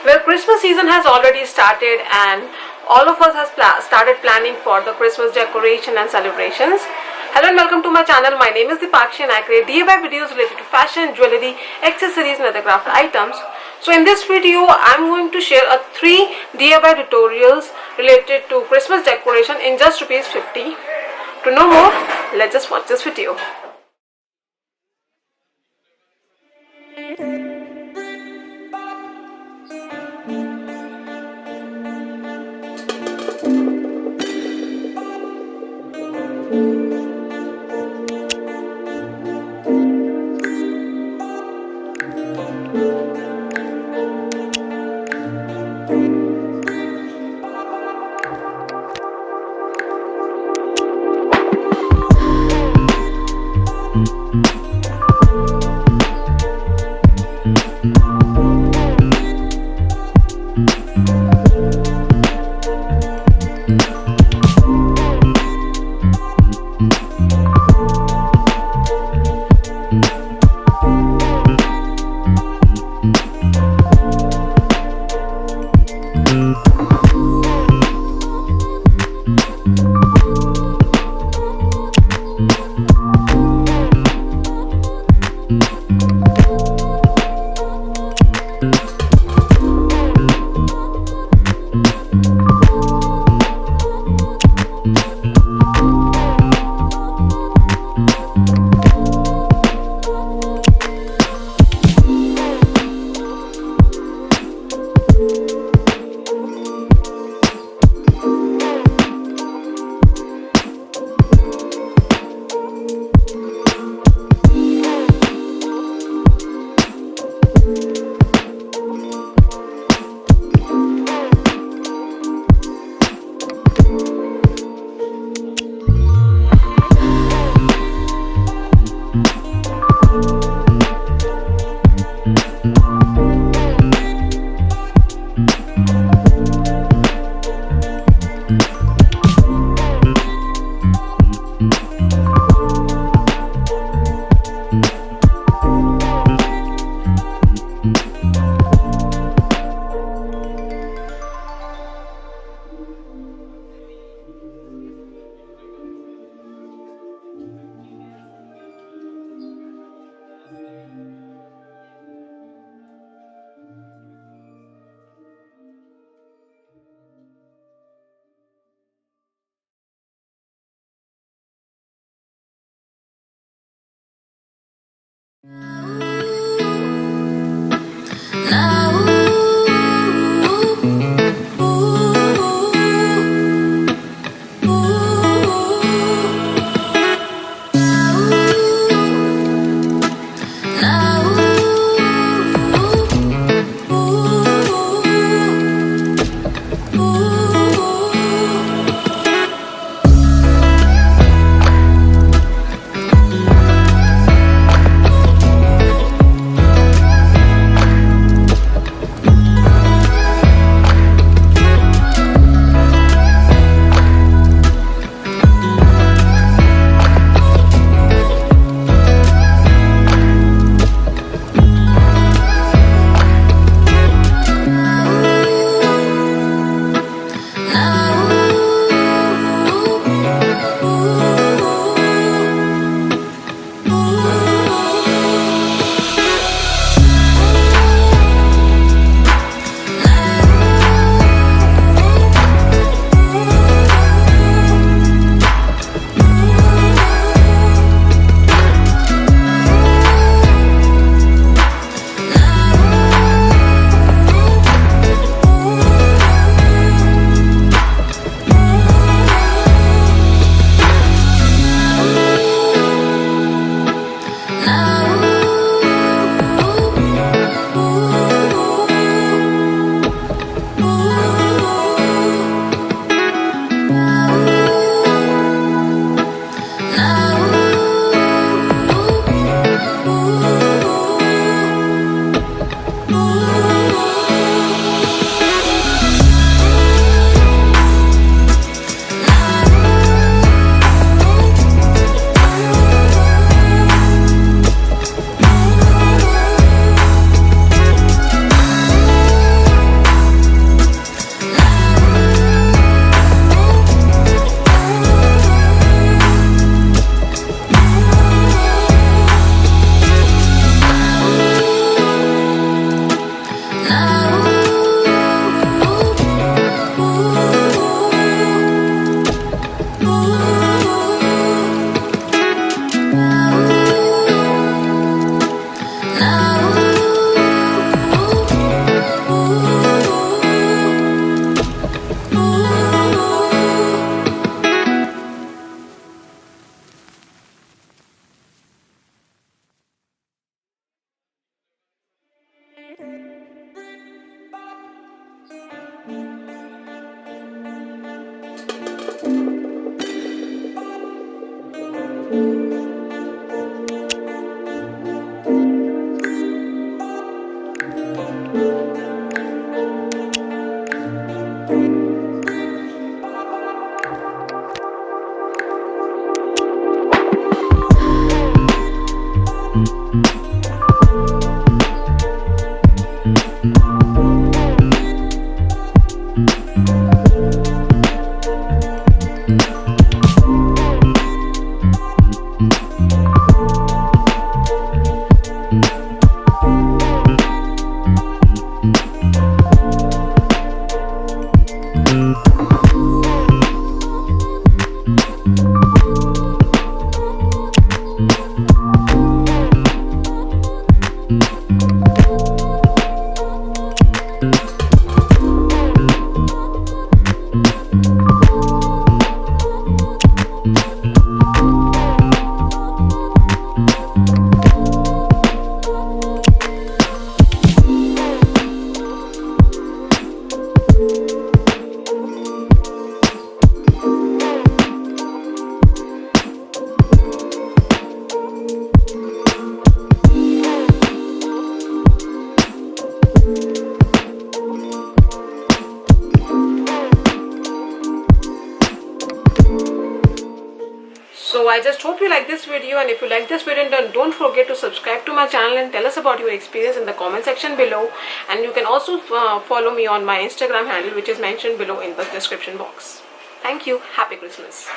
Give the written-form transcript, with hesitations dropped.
Well, Christmas season has already started and all of us has started planning for the Christmas decoration and celebrations. Hello and welcome to my channel. My name is Dipakshi and I create DIY videos related to fashion, jewelry, accessories and other craft items. So in this video, I'm going to share 3 DIY tutorials related to Christmas decoration in just ₹50. To know more, let's just watch this video. I just hope you like this video, and if you like this video, then don't forget to subscribe to my channel and tell us about your experience in the comment section below. And you can also follow me on my Instagram handle, which is mentioned below in the description box. Thank you. Happy Christmas.